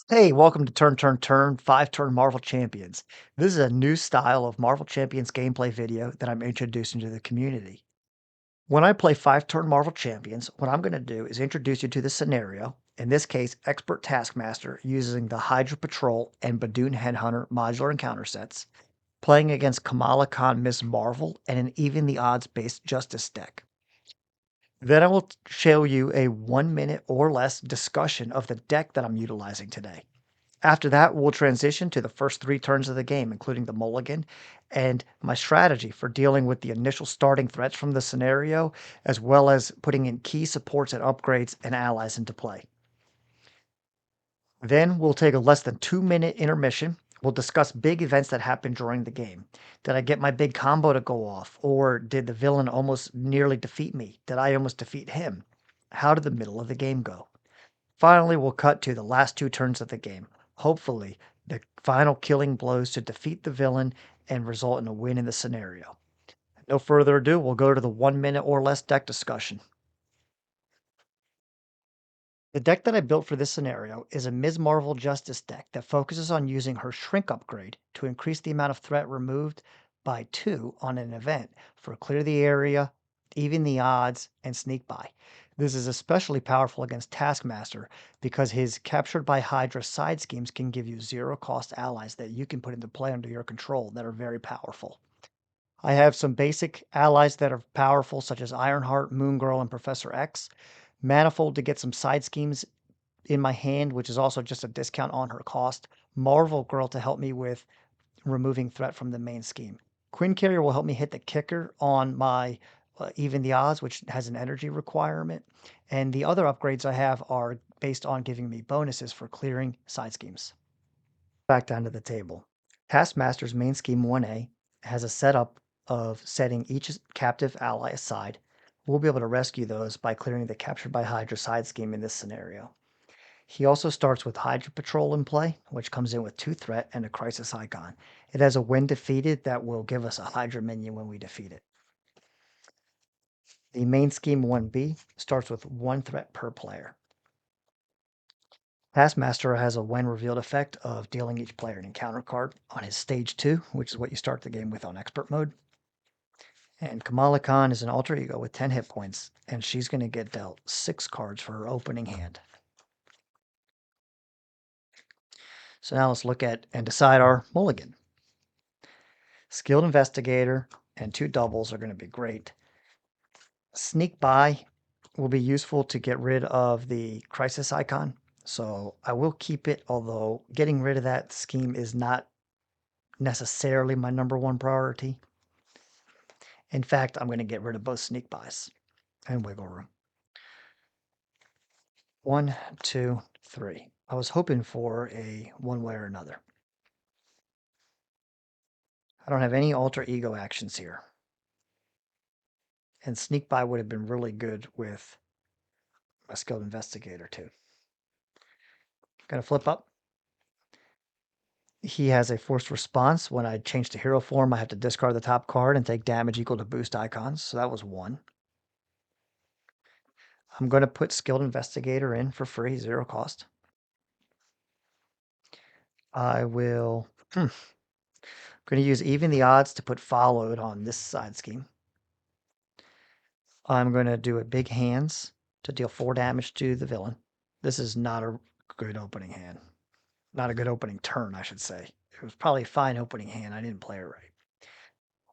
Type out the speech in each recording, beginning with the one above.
Hey, welcome to Turn Turn Turn 5-Turn Marvel Champions. This is a new style of Marvel Champions gameplay video that I'm introducing to the community. When I play 5-Turn Marvel Champions, what I'm going to do is introduce you to the scenario, in this case, Expert Taskmaster using the Hydra Patrol and Badoon Headhunter modular encounter sets, playing against Kamala Khan Miss Marvel and an even the odds based Justice deck. Then I will show you a 1 minute or less discussion of the deck that I'm utilizing today. After that, we'll transition to the first 3 turns of the game, including the mulligan, and my strategy for dealing with the initial starting threats from the scenario, as well as putting in key supports and upgrades and allies into play. Then we'll take a less than 2-minute intermission. We'll discuss big events that happened during the game. Did I get my big combo to go off? Or did the villain almost nearly defeat me? Did I almost defeat him? How did the middle of the game go? Finally, we'll cut to the last 2 turns of the game. Hopefully, the final killing blows to defeat the villain and result in a win in the scenario. No further ado, we'll go to the 1 minute or less deck discussion. The deck that I built for this scenario is a Ms. Marvel Justice deck that focuses on using her Shrink upgrade to increase the amount of threat removed by 2 on an event for Clear the Area, Even the Odds, and Sneak By. This is especially powerful against Taskmaster because his Captured by Hydra side schemes can give you zero-cost allies that you can put into play under your control that are very powerful. I have some basic allies that are powerful, such as Ironheart, Moon Girl, and Professor X. Manifold to get some side schemes in my hand, which is also just a discount on her cost. Marvel Girl to help me with removing threat from the main scheme. Quinn Carrier will help me hit the kicker on my Even the Odds, which has an energy requirement. And the other upgrades I have are based on giving me bonuses for clearing side schemes. Back down to the table. Taskmaster's main scheme 1A has a setup of setting each captive ally aside. We'll be able to rescue those by clearing the Captured by Hydra side scheme in this scenario. He also starts with Hydra Patrol in play, which comes in with 2 threat and a crisis icon. It has a when defeated that will give us a Hydra minion when we defeat it. The main scheme 1B starts with 1 threat per player. Taskmaster has a when revealed effect of dealing each player an encounter card on his stage 2, which is what you start the game with on expert mode. And Kamala Khan is an alter ego with 10 hit points, and she's going to get dealt 6 cards for her opening hand. So now let's look at and decide our mulligan. Skilled Investigator and 2 doubles are going to be great. Sneak By will be useful to get rid of the crisis icon. So I will keep it, although getting rid of that scheme is not necessarily my number 1 priority. In fact, I'm going to get rid of both Sneak Bys and Wiggle Room. 1, 2, 3. I was hoping for a one way or another. I don't have any alter ego actions here. And Sneak By would have been really good with a Skilled Investigator too. Gonna flip up. He has a forced response. When I change to hero form, I have to discard the top card and take damage equal to boost icons. So that was 1. I'm going to put Skilled Investigator in for free, 0 cost. I will... going to use Even the Odds to put Followed on this side scheme. I'm going to do a Big Hands to deal 4 damage to the villain. This is not a good opening hand. Not a good opening turn, I should say. It was probably a fine opening hand. I didn't play it right.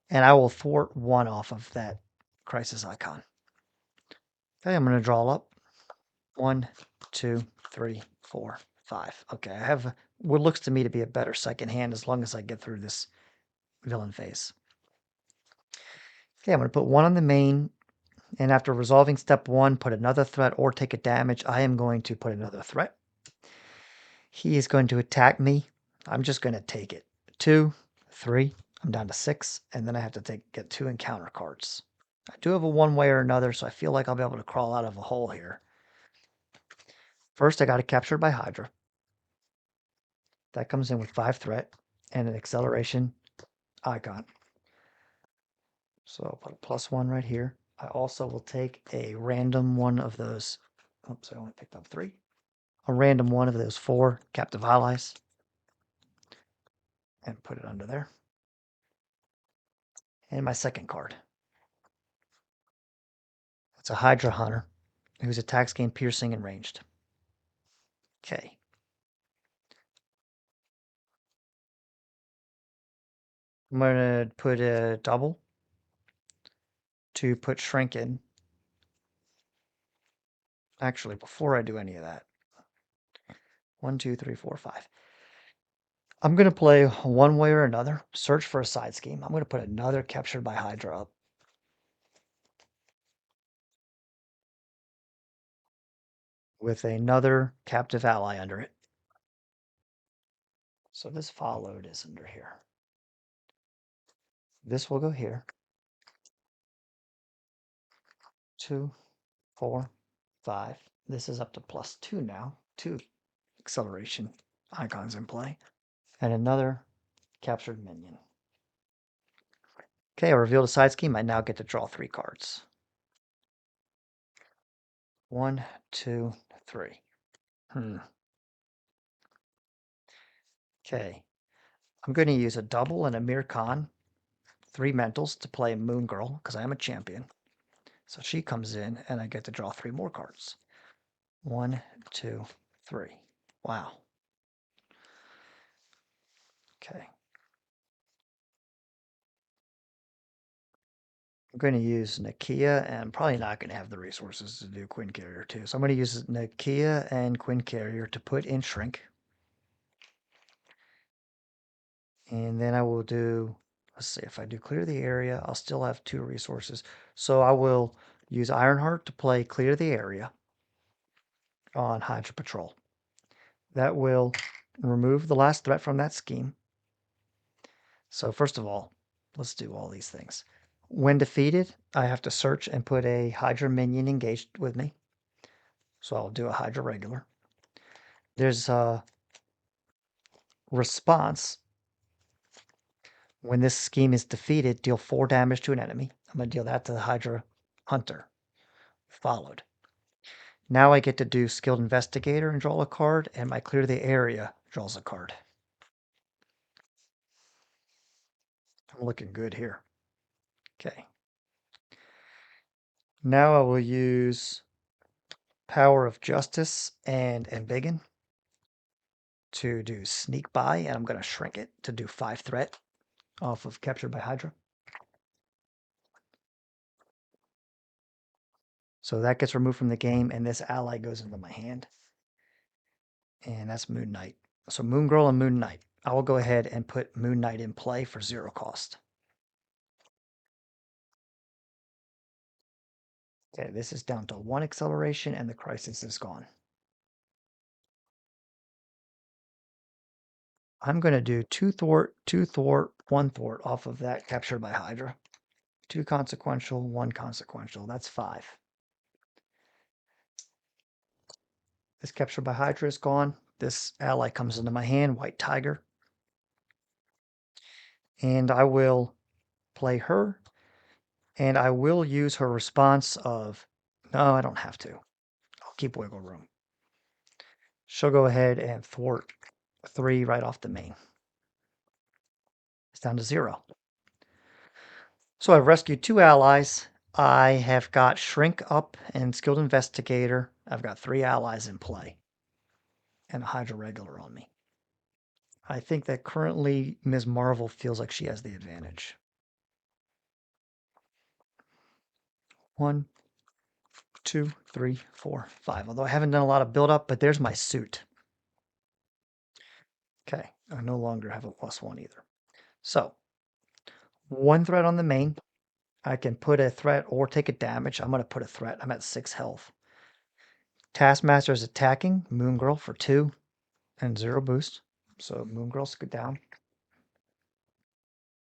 And I will thwart 1 off of that crisis icon. Okay, I'm going to draw up. 1, 2, 3, 4, 5. Okay, I have what looks to me to be a better second hand as long as I get through this villain phase. Okay, I'm going to put 1 on the main, and after resolving step 1, put another threat or take a damage. I am going to put another threat. He is going to attack me. I'm just going to take it. 2, 3. I'm down to 6, and then I have to get 2 encounter cards. I do have a one way or another, so I feel like I'll be able to crawl out of a hole here. First, I got it captured by Hydra. That comes in with 5 threat and an acceleration icon. So I'll put a +1 right here. I also will take a random one of those. Oops, I only picked up 3. a random one of those 4 captive allies and put it under there. And my second card. It's a Hydra Hunter whose attacks gain piercing and ranged. Okay. I'm going to put a double to put shrink in. Actually, before I do any of that, 1, 2, 3, 4, 5. I'm going to play one way or another, search for a side scheme. I'm going to put another Captured by Hydra up. With another captive ally under it. So this followed is under here. This will go here. 2, 4, 5. This is up to +2 now. 2 acceleration icons in play. And another captured minion. Okay, I revealed a side scheme. I now get to draw 3 cards. 1, 2, 3. Okay. I'm going to use a double and a Mir Khan, 3 mentals to play Moon Girl because I am a champion. So she comes in and I get to draw 3 more cards. 1, 2, 3. Wow. Okay. I'm going to use Nakia, and I'm probably not going to have the resources to do Quinn Carrier too. So I'm going to use Nakia and Quinn Carrier to put in Shrink. And then I will do, let's see, if I do Clear the Area, I'll still have 2 resources. So I will use Ironheart to play Clear the Area on Hydra Patrol. That will remove the last threat from that scheme. So first of all, let's do all these things. When defeated, I have to search and put a Hydra minion engaged with me. So I'll do a Hydra regular. There's a response. When this scheme is defeated, deal 4 damage to an enemy. I'm going to deal that to the Hydra Hunter. Followed. Now I get to do Skilled Investigator and draw a card, and my Clear the Area draws a card. I'm looking good here. Okay. Now I will use Power of Justice and Embiggen to do Sneak By, and I'm going to shrink it to do 5 threat off of Captured by Hydra. So that gets removed from the game, and this ally goes into my hand. And that's Moon Knight. So Moon Girl and Moon Knight. I will go ahead and put Moon Knight in play for 0 cost. Okay, this is down to 1 acceleration, and the crisis is gone. I'm going to do 2 thwart, 2 thwart, 1 thwart off of that Captured by Hydra. 2 consequential, 1 consequential. That's 5. This Captured by Hydra is gone. This ally comes into my hand, White Tiger. And I will play her. And I will use her response of, no, I don't have to. I'll keep wiggle room. She'll go ahead and thwart 3 right off the main. It's down to 0. So I've rescued 2 allies. I have got Shrink up and Skilled Investigator. I've got 3 allies in play. And a Hydra regular on me. I think that currently Ms. Marvel feels like she has the advantage. 1, 2, 3, 4, 5. Although I haven't done a lot of build up, but there's my suit. Okay, I no longer have a +1 either. So 1 threat on the main. I can put a threat or take a damage. I'm going to put a threat. I'm at 6 health. Taskmaster is attacking. Moon Girl for 2 and 0 boost. So Moon Girl's go down.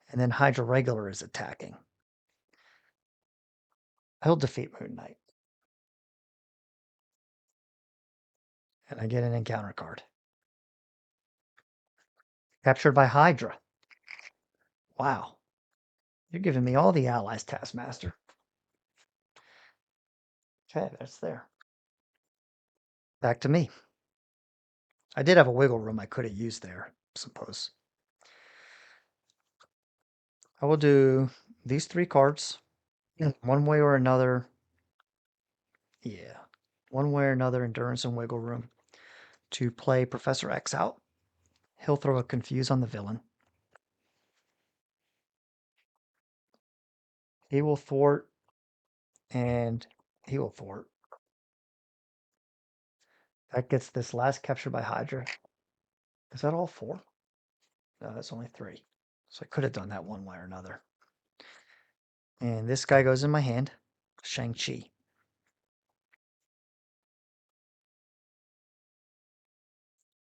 And then Hydra Regular is attacking. He'll defeat Moon Knight. And I get an encounter card. Captured by Hydra. Wow. You're giving me all the allies, Taskmaster. Okay, that's there. Back to me. I did have a wiggle room I could have used there, I suppose. I will do these 3 cards. One way or another. Yeah. One way or another, endurance and wiggle room to play Professor X out. He'll throw a confuse on the villain. He will thwart, and he will thwart. That gets this last capture by Hydra. Is that all 4? No, that's only 3. So I could have done that one way or another. And this guy goes in my hand, Shang-Chi.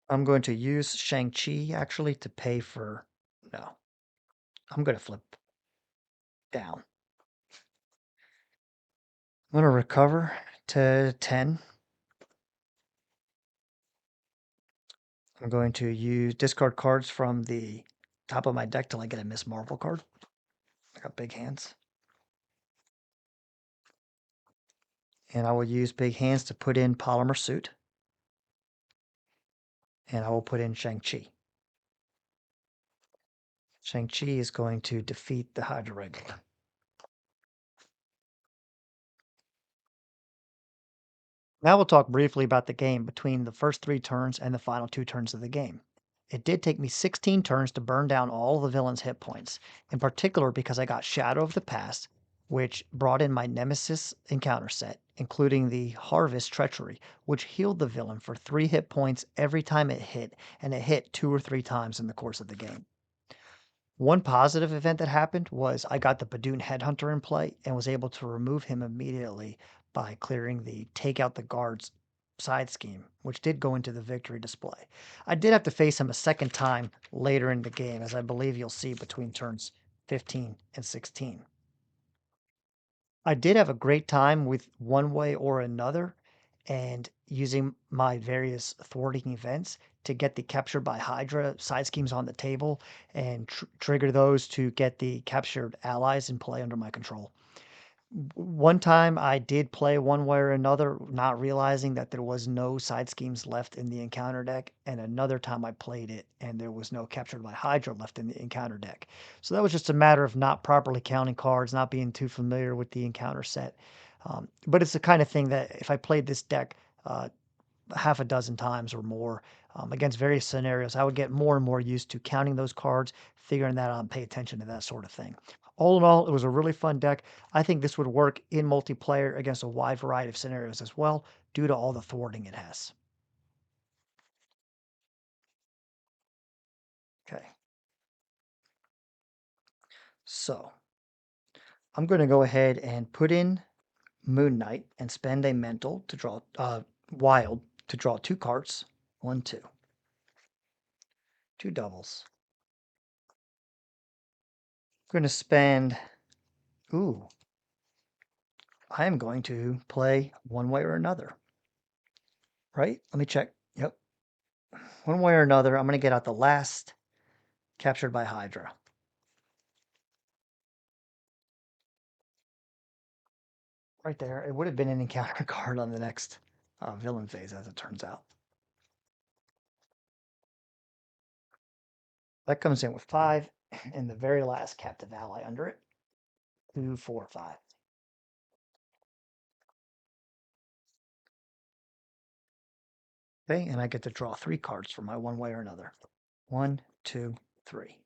I'm going to use Shang-Chi actually to pay for. No, I'm going to flip down. I'm going to recover to 10. I'm going to use discard cards from the top of my deck till I get a Miss Marvel card. I got big hands. And I will use big hands to put in Polymer Suit. And I will put in Shang-Chi. Shang-Chi is going to defeat the Hydra Regular. Now we'll talk briefly about the game between the first 3 turns and the final 2 turns of the game. It did take me 16 turns to burn down all the villain's hit points, in particular because I got Shadow of the Past, which brought in my Nemesis encounter set, including the Harvest Treachery, which healed the villain for 3 hit points every time it hit, and it hit 2 or 3 times in the course of the game. One positive event that happened was I got the Badoon Headhunter in play and was able to remove him immediately by clearing the Take Out the Guards side scheme, which did go into the victory display. I did have to face him a second time later in the game, as I believe you'll see between turns 15 and 16. I did have a great time with one way or another and using my various thwarting events to get the captured by Hydra side schemes on the table and trigger those to get the captured allies in play under my control. One time I did play one way or another, not realizing that there was no side schemes left in the encounter deck, and another time I played it and there was no captured by Hydra left in the encounter deck. So that was just a matter of not properly counting cards, not being too familiar with the encounter set. But it's the kind of thing that if I played this deck half a dozen times or more against various scenarios, I would get more and more used to counting those cards, figuring that out, and pay attention to that sort of thing. All in all, it was a really fun deck. I think this would work in multiplayer against a wide variety of scenarios as well, due to all the thwarting it has. Okay. So I'm going to go ahead and put in Moon Knight and spend a mental to draw wild to draw 2 cards. 1, 2. 2 doubles. I'm going to spend. Ooh. I am going to play one way or another. Right? Let me check. Yep. One way or another, I'm going to get out the last captured by Hydra. Right there. It would have been an encounter card on the next villain phase, as it turns out. That comes in with 5, and the very last captive ally under it. 2, 4, 5. Okay, and I get to draw 3 cards for my one way or another. 1, 2, 3.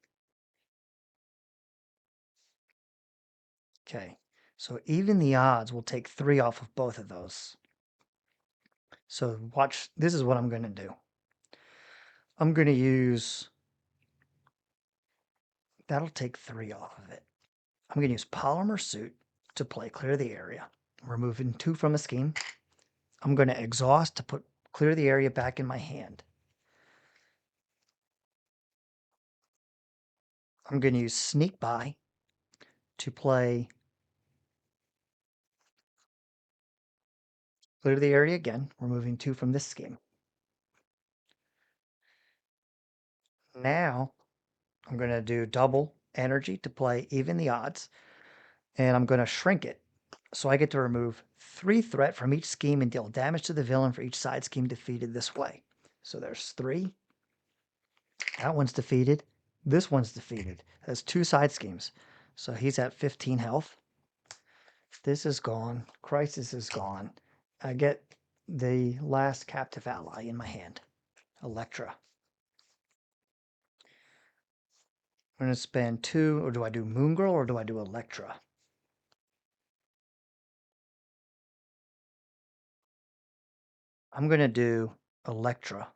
Okay, so even the odds will take 3 off of both of those. So watch, this is what I'm going to do. I'm going to use, that'll take 3 off of it. I'm going to use Polymer Suit to play Clear the Area. Removing 2 from a scheme. I'm going to exhaust to put Clear the Area back in my hand. I'm going to use Sneak By to play Clear the Area again, removing 2 from this scheme. Now I'm going to do double energy to play Even the Odds, and I'm going to shrink it. So I get to remove 3 threat from each scheme and deal damage to the villain for each side scheme defeated this way. So there's 3. That one's defeated. This one's defeated. Has 2 side schemes. So he's at 15 health. This is gone. Crisis is gone. I get the last captive ally in my hand. Electra. I'm going to spend 2, or do I do Moon Girl or do I do Electra? I'm going to do Electra.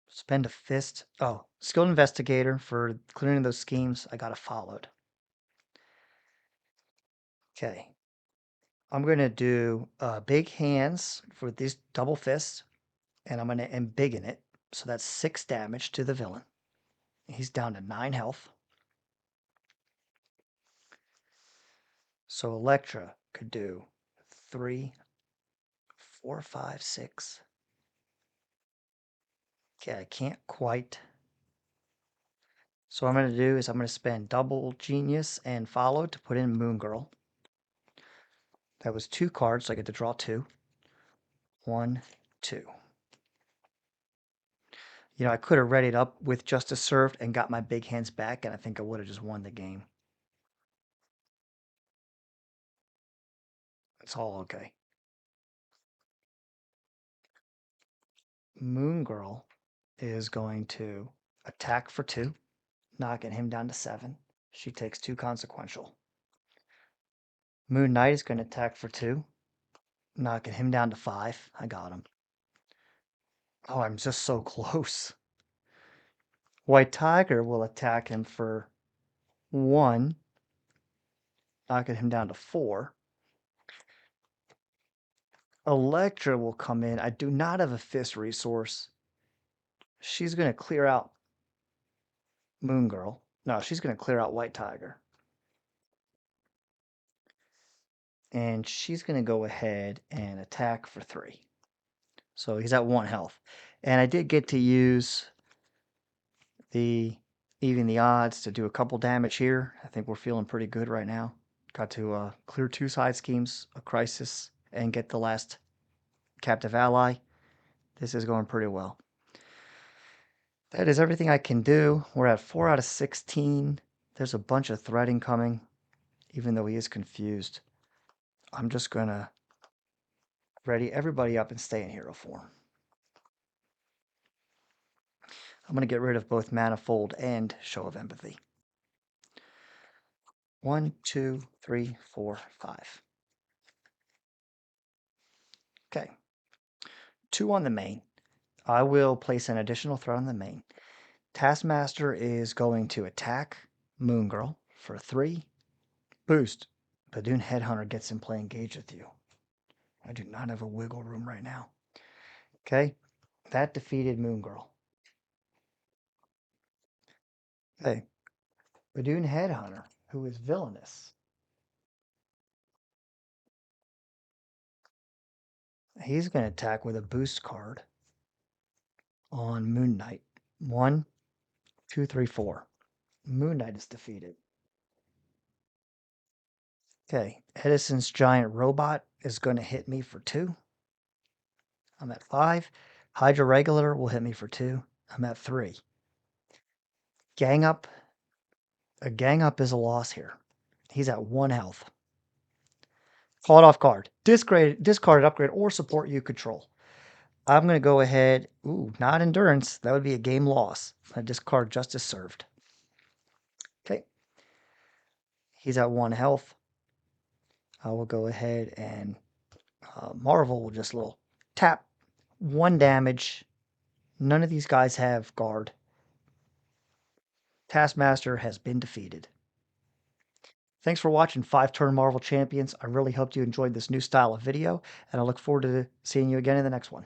Spend a fist. Oh, skilled investigator for clearing those schemes. I got it followed. Okay. I'm going to do big hands for these double fists, and I'm going to embiggen it. So that's 6 damage to the villain. He's down to 9 health. So Electra could do 3, 4, 5, 6. Okay, I can't quite. So what I'm going to do is I'm going to spend double genius and follow to put in Moon Girl. That was 2 cards, so I get to draw 2. 1, 2. You know, I could have readied up with Justice Served and got my big hands back, and I think I would have just won the game. It's all okay. Moon Girl is going to attack for 2, knocking him down to 7. She takes 2 consequential. Moon Knight is going to attack for 2, knocking him down to 5. I got him. Oh, I'm just so close. White Tiger will attack him for 1, knocking him down to 4. Electra will come in. I do not have a fist resource. She's going to clear out Moon Girl. No, she's going to clear out White Tiger. And she's going to go ahead and attack for 3. So he's at 1 health. And I did get to use the even the odds to do a couple damage here. I think we're feeling pretty good right now. Got to clear 2 side schemes, a crisis, and get the last captive ally. This is going pretty well. That is everything I can do. We're at 4 out of 16. There's a bunch of threading coming, even though he is confused. I'm just going to ready everybody up and stay in hero form. I'm going to get rid of both Manifold and Show of Empathy. 1, 2, 3, 4, 5. Okay. 2 on the main. I will place an additional threat on the main. Taskmaster is going to attack Moon Girl for 3. Boost. Badoon Headhunter gets in play engage with you. I do not have a wiggle room right now. Okay. That defeated Moon Girl. Okay. Badoon Headhunter, who is villainous. He's going to attack with a boost card on Moon Knight. 1, 2, 3, 4. Moon Knight is defeated. Okay, Edison's giant robot is going to hit me for 2. I'm at 5. Hydra Regulator will hit me for 2. I'm at 3. Gang Up. A Gang Up is a loss here. He's at 1 health. Call it off guard. Discard, upgrade, or support you control. I'm going to go ahead. Ooh, not endurance. That would be a game loss. I discard Justice Served. Okay. He's at 1 health. I will go ahead and Marvel will just little tap 1 damage. None of these guys have guard. Taskmaster has been defeated. Thanks for watching 5-Turn Marvel Champions. I really hope you enjoyed this new style of video, and I look forward to seeing you again in the next one.